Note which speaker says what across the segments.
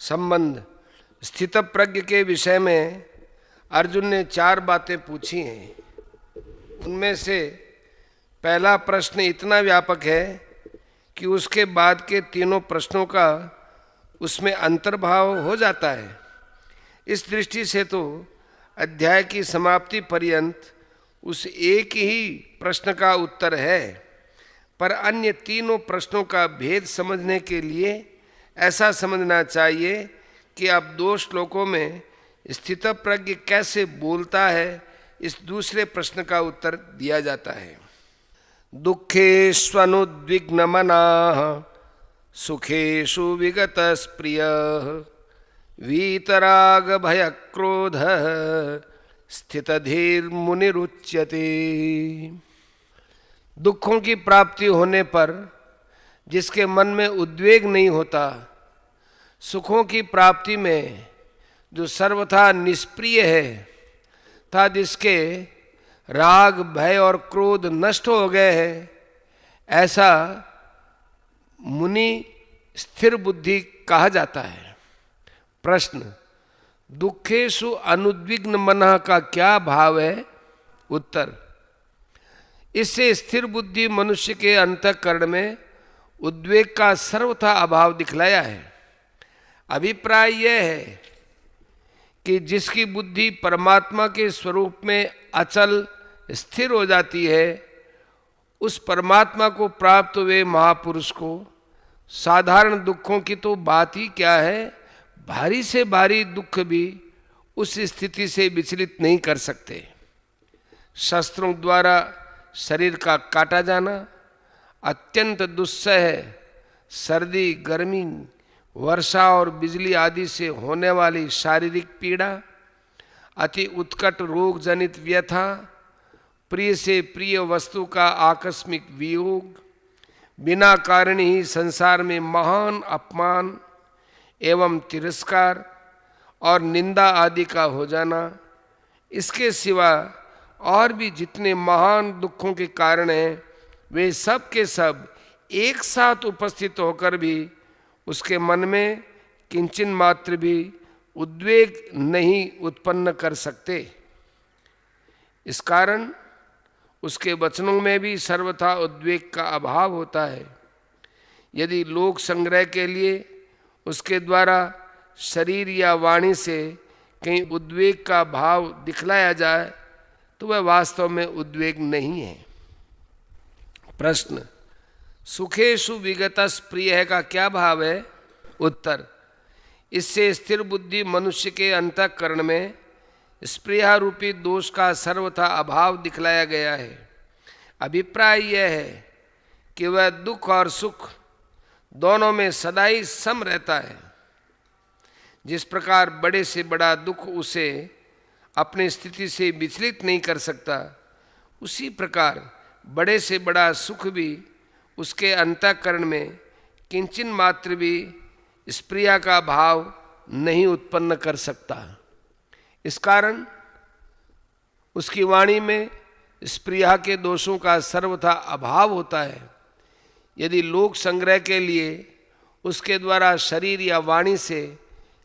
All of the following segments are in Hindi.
Speaker 1: संबंध स्थितप्रज्ञ के विषय में अर्जुन ने 4 बातें पूछी हैं। उनमें से पहला प्रश्न इतना व्यापक है कि उसके बाद के तीनों प्रश्नों का उसमें अंतर्भाव हो जाता है। इस दृष्टि से तो अध्याय की समाप्ति पर्यंत उस एक ही प्रश्न का उत्तर है, पर अन्य तीनों प्रश्नों का भेद समझने के लिए ऐसा समझना चाहिए कि अब 2 श्लोकों में स्थितप्रज्ञ कैसे बोलता है, इस दूसरे प्रश्न का उत्तर दिया जाता है। दुःखेष्वनुद्विग्नमनाः सुखेषु विगतस्प्रियः वीतरागभयक्रोधः स्थितधीर्मुनिरुच्यते। दुखों की प्राप्ति होने पर जिसके मन में उद्वेग नहीं होता, सुखों की प्राप्ति में जो सर्वथा निष्प्रिय है तथा जिसके राग भय और क्रोध नष्ट हो गए हैं, ऐसा मुनि स्थिर बुद्धि कहा जाता है। प्रश्न, दुखेषु अनुद्विग्न मनः का क्या भाव है? उत्तर, इससे स्थिर बुद्धि मनुष्य के अंतःकरण में उद्वेग का सर्वथा अभाव दिखलाया है। अभिप्राय यह है कि जिसकी बुद्धि परमात्मा के स्वरूप में अचल स्थिर हो जाती है, उस परमात्मा को प्राप्त हुए महापुरुष को साधारण दुखों की तो बात ही क्या है, भारी से भारी दुख भी उस स्थिति से विचलित नहीं कर सकते। शस्त्रों द्वारा शरीर का काटा जाना, अत्यंत दुस्सह सर्दी गर्मी वर्षा और बिजली आदि से होने वाली शारीरिक पीड़ा, अति उत्कट रोग जनित व्यथा, प्रिय से प्रिय वस्तु का आकस्मिक वियोग, बिना कारण ही संसार में महान अपमान एवं तिरस्कार और निंदा आदि का हो जाना, इसके सिवा और भी जितने महान दुखों के कारण हैं, वे सब के सब एक साथ उपस्थित होकर भी उसके मन में किंचन मात्र भी उद्वेग नहीं उत्पन्न कर सकते। इस कारण उसके वचनों में भी सर्वथा उद्वेग का अभाव होता है। यदि लोक संग्रह के लिए उसके द्वारा शरीर या वाणी से कहीं उद्वेग का भाव दिखलाया जाए तो वह वास्तव में उद्वेग नहीं है। प्रश्न, सुखेषु विगतस्प्रियः का क्या भाव है? उत्तर, इससे स्थिर बुद्धि मनुष्य के अंतःकरण में स्प्रिया रूपी दोष का सर्वथा अभाव दिखलाया गया है। अभिप्राय यह है कि वह दुख और सुख दोनों में सदा ही सम रहता है। जिस प्रकार बड़े से बड़ा दुख उसे अपनी स्थिति से विचलित नहीं कर सकता, उसी प्रकार बड़े से बड़ा सुख भी उसके अंतःकरण में किंचन मात्र भी स्प्रिया का भाव नहीं उत्पन्न कर सकता। इस कारण उसकी वाणी में स्प्रिया के दोषों का सर्वथा अभाव होता है। यदि लोक संग्रह के लिए उसके द्वारा शरीर या वाणी से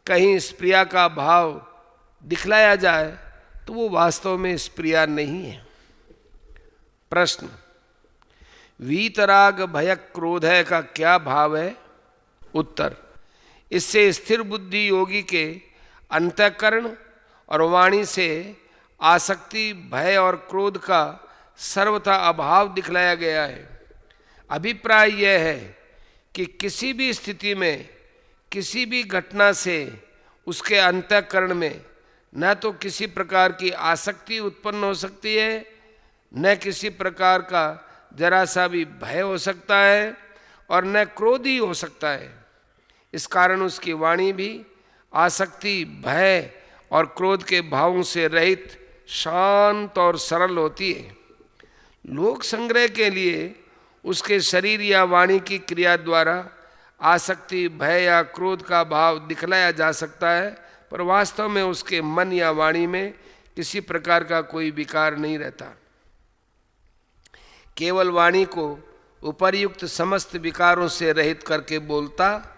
Speaker 1: कहीं स्प्रिया का भाव दिखलाया जाए तो वो वास्तव में स्प्रिया नहीं है। प्रश्न, वीतराग भय क्रोध है का क्या भाव है? उत्तर, इससे स्थिर बुद्धि योगी के अंतःकरण और वाणी से आसक्ति भय और क्रोध का सर्वथा अभाव दिखलाया गया है। अभिप्राय यह है कि किसी भी स्थिति में किसी भी घटना से उसके अंतःकरण में न तो किसी प्रकार की आसक्ति उत्पन्न हो सकती है, न किसी प्रकार का जरा सा भी भय हो सकता है और न क्रोध ही हो सकता है। इस कारण उसकी वाणी भी आसक्ति भय और क्रोध के भावों से रहित शांत और सरल होती है। लोक संग्रह के लिए उसके शरीर या वाणी की क्रिया द्वारा आसक्ति भय या क्रोध का भाव दिखलाया जा सकता है, पर वास्तव में उसके मन या वाणी में किसी प्रकार का कोई विकार नहीं रहता। केवल वाणी को उपर्युक्त समस्त विकारों से रहित करके बोलता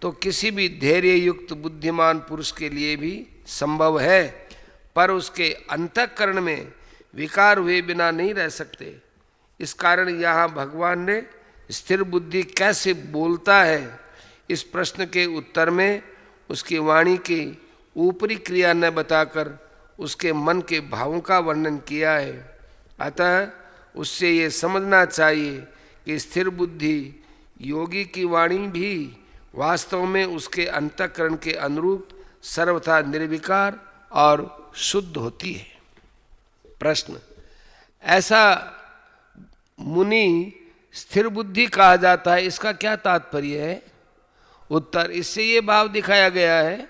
Speaker 1: तो किसी भी धैर्य युक्त बुद्धिमान पुरुष के लिए भी संभव है, पर उसके अंतःकरण में विकार हुए बिना नहीं रह सकते। इस कारण यहाँ भगवान ने स्थिर बुद्धि कैसे बोलता है, इस प्रश्न के उत्तर में उसकी वाणी की ऊपरी क्रिया न बताकर उसके मन के भावों का वर्णन किया है। अतः उससे ये समझना चाहिए कि स्थिर बुद्धि योगी की वाणी भी वास्तव में उसके अंतःकरण के अनुरूप सर्वथा निर्विकार और शुद्ध होती है। प्रश्न, ऐसा मुनि स्थिर बुद्धि कहा जाता है, इसका क्या तात्पर्य है? उत्तर, इससे ये भाव दिखाया गया है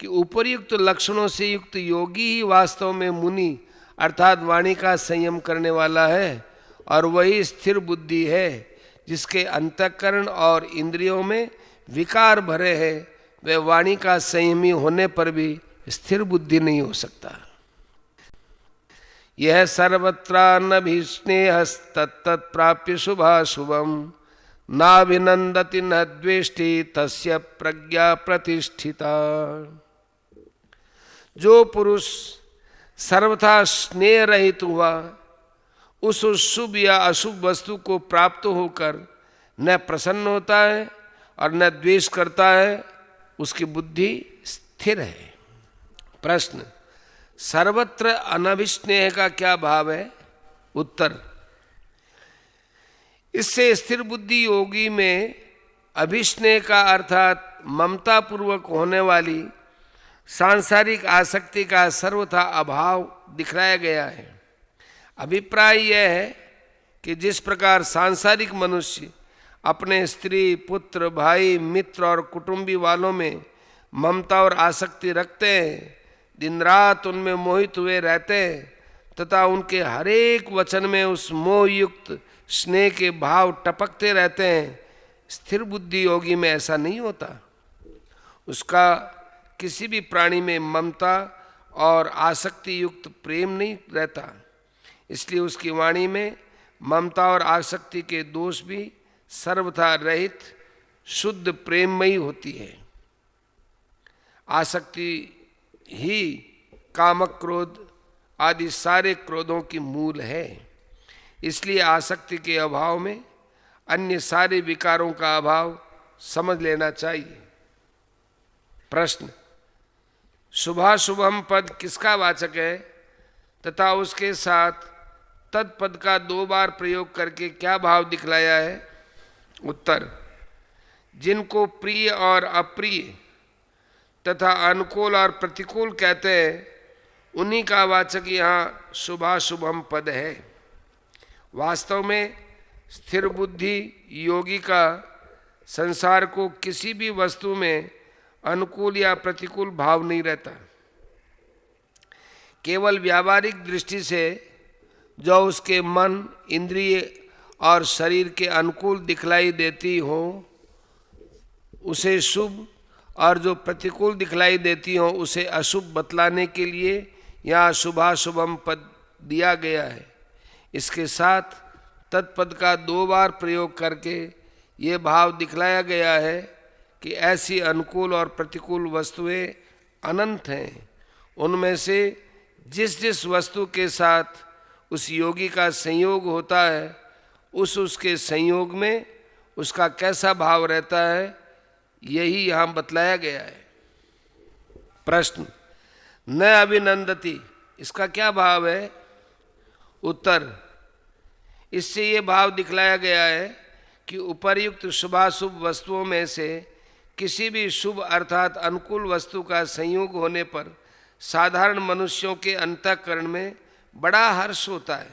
Speaker 1: कि उपर्युक्त लक्षणों से युक्त योगी ही वास्तव में मुनि अर्थात वाणी का संयम करने वाला है, और वही स्थिर बुद्धि है जिसके अंतःकरण और इंद्रियों में विकार भरे हैं। वह वाणी का संयमी होने पर भी स्थिर बुद्धि नहीं हो सकता। यह सर्वत्रानभिस्नेहस्तत्प्राप्य शुभाशुभम नाभिनंदति न द्वेष्टि तस्य प्रज्ञा प्रतिष्ठिता। जो पुरुष सर्वथा स्नेह रहित हुआ, उस शुभ या अशुभ वस्तु को प्राप्त होकर न प्रसन्न होता है और न द्वेष करता है, उसकी बुद्धि स्थिर है। प्रश्न, सर्वत्र अनभिस्नेह का क्या भाव है? उत्तर, इससे स्थिर बुद्धि योगी में अभिस्नेह का अर्थात ममता पूर्वक होने वाली सांसारिक आसक्ति का सर्वथा अभाव दिखलाया गया है। अभिप्राय यह है कि जिस प्रकार सांसारिक मनुष्य अपने स्त्री, पुत्र, भाई, मित्र और कुटुंबी वालों में ममता और आसक्ति रखते हैं, दिन रात उनमें मोहित हुए रहते हैं तथा उनके हरेक वचन में उस मोहयुक्त स्नेह के भाव टपकते रहते हैं, स्थिर बुद्धि योगी में ऐसा नहीं होता। उसका किसी भी प्राणी में ममता और आसक्ति युक्त प्रेम नहीं रहता, इसलिए उसकी वाणी में ममता और आसक्ति के दोष भी सर्वथा रहित शुद्ध प्रेममयी होती है। आसक्ति ही कामक क्रोध आदि सारे क्रोधों की मूल है, इसलिए आसक्ति के अभाव में अन्य सारे विकारों का अभाव समझ लेना चाहिए। प्रश्न, शुभाशुभम पद किसका वाचक है तथा उसके साथ तत्पद का 2 बार प्रयोग करके क्या भाव दिखलाया है? उत्तर, जिनको प्रिय और अप्रिय तथा अनुकूल और प्रतिकूल कहते हैं, उन्हीं का वाचक यहाँ शुभाशुभम पद है। वास्तव में स्थिर बुद्धि योगी का संसार को किसी भी वस्तु में अनुकूल या प्रतिकूल भाव नहीं रहता। केवल व्यावहारिक दृष्टि से जो उसके मन, इंद्रिय और शरीर के अनुकूल दिखलाई देती हो उसे शुभ, और जो प्रतिकूल दिखलाई देती हो उसे अशुभ बतलाने के लिए यहाँ शुभाशुभम पद दिया गया है। इसके साथ तत्पद का 2 बार प्रयोग करके ये भाव दिखलाया गया है कि ऐसी अनुकूल और प्रतिकूल वस्तुएं अनंत हैं। उनमें से जिस जिस वस्तु के साथ उस योगी का संयोग होता है, उसके संयोग में उसका कैसा भाव रहता है, यही यहाँ बतलाया गया है। प्रश्न, न अभिनंदति, इसका क्या भाव है? उत्तर, इससे ये भाव दिखलाया गया है कि उपर्युक्त शुभाशुभ वस्तुओं में से किसी भी शुभ अर्थात अनुकूल वस्तु का संयोग होने पर साधारण मनुष्यों के अंतःकरण में बड़ा हर्ष होता है।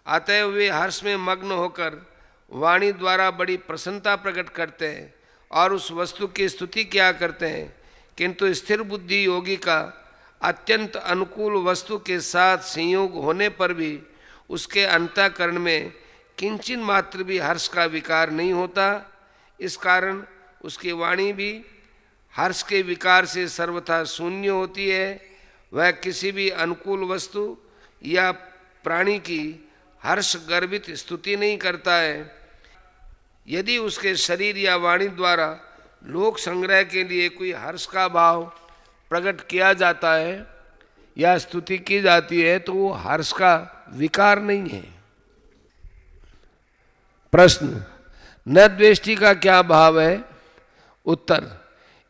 Speaker 1: अतः वे हर्ष में मग्न होकर वाणी द्वारा बड़ी प्रसन्नता प्रकट करते हैं और उस वस्तु की स्तुति किया करते हैं। किंतु स्थिर बुद्धि योगी का अत्यंत अनुकूल वस्तु के साथ संयोग होने पर भी उसके अंतःकरण में किंचित मात्र भी हर्ष का विकार नहीं होता। इस कारण उसकी वाणी भी हर्ष के विकार से सर्वथा शून्य होती है। वह किसी भी अनुकूल वस्तु या प्राणी की हर्ष गर्भित स्तुति नहीं करता है। यदि उसके शरीर या वाणी द्वारा लोक संग्रह के लिए कोई हर्ष का भाव प्रकट किया जाता है या स्तुति की जाती है तो वो हर्ष का विकार नहीं है। प्रश्न, न द्वेष्टि का क्या भाव है? उत्तर,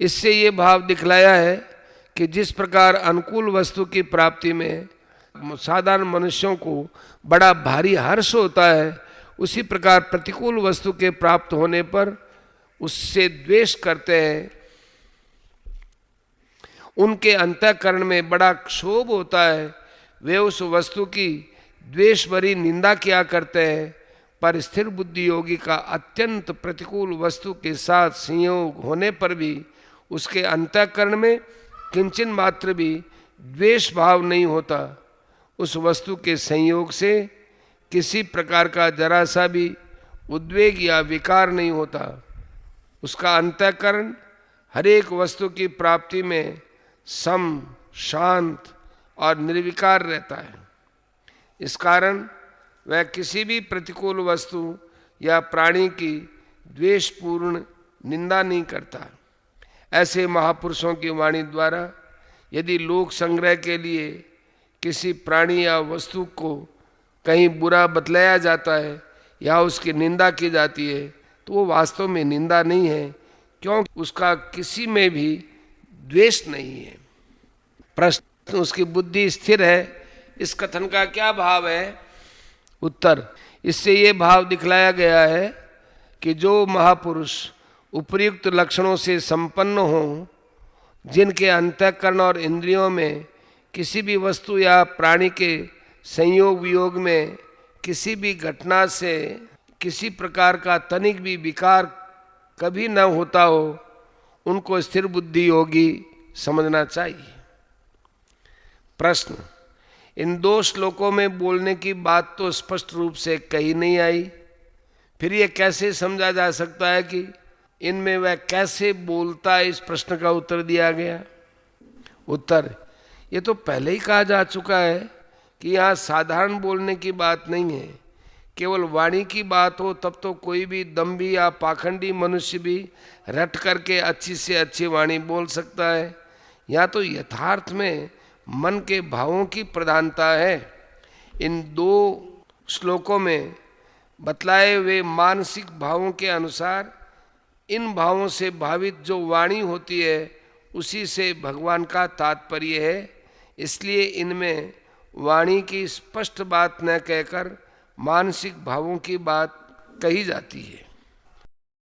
Speaker 1: इससे ये भाव दिखलाया है कि जिस प्रकार अनुकूल वस्तु की प्राप्ति में साधारण मनुष्यों को बड़ा भारी हर्ष होता है, उसी प्रकार प्रतिकूल वस्तु के प्राप्त होने पर उससे द्वेष करते हैं। उनके अंतःकरण में बड़ा क्षोभ होता है, वे उस वस्तु की द्वेष भरी निंदा किया करते हैं। पर स्थिर बुद्धि योगी का अत्यंत प्रतिकूल वस्तु के साथ संयोग होने पर भी उसके अंतःकरण में किंचन मात्र भी द्वेष भाव नहीं होता। उस वस्तु के संयोग से किसी प्रकार का जरा सा भी उद्वेग या विकार नहीं होता। उसका अंतःकरण हर एक वस्तु की प्राप्ति में सम, शांत और निर्विकार रहता है। इस कारण वह किसी भी प्रतिकूल वस्तु या प्राणी की द्वेषपूर्ण निंदा नहीं करता। ऐसे महापुरुषों की वाणी द्वारा यदि लोक संग्रह के लिए किसी प्राणी या वस्तु को कहीं बुरा बतलाया जाता है या उसकी निंदा की जाती है तो वो वास्तव में निंदा नहीं है, क्योंकि उसका किसी में भी द्वेष नहीं है। प्रश्न, उसकी बुद्धि स्थिर है, इस कथन का क्या भाव है? उत्तर, इससे ये भाव दिखलाया गया है कि जो महापुरुष उपर्युक्त लक्षणों से संपन्न हों, जिनके अंतःकरण और इंद्रियों में किसी भी वस्तु या प्राणी के संयोग वियोग में किसी भी घटना से किसी प्रकार का तनिक भी विकार कभी न होता हो, उनको स्थिर बुद्धि योगी समझना चाहिए। प्रश्न, इन 2 श्लोकों में बोलने की बात तो स्पष्ट रूप से कही नहीं आई, फिर ये कैसे समझा जा सकता है कि इनमें वह कैसे बोलता है? इस प्रश्न का उत्तर दिया गया। उत्तर, ये तो पहले ही कहा जा चुका है कि यहाँ साधारण बोलने की बात नहीं है। केवल वाणी की बात हो तब तो कोई भी दम्भी या पाखंडी मनुष्य भी रट करके अच्छी से अच्छी वाणी बोल सकता है। यहाँ तो यथार्थ में मन के भावों की प्रधानता है। इन 2 श्लोकों में बतलाए हुए मानसिक भावों के अनुसार इन भावों से भावित जो वाणी होती है उसी से भगवान का तात्पर्य है। इसलिए इनमें वाणी की स्पष्ट बात न कहकर मानसिक भावों की बात कही जाती है।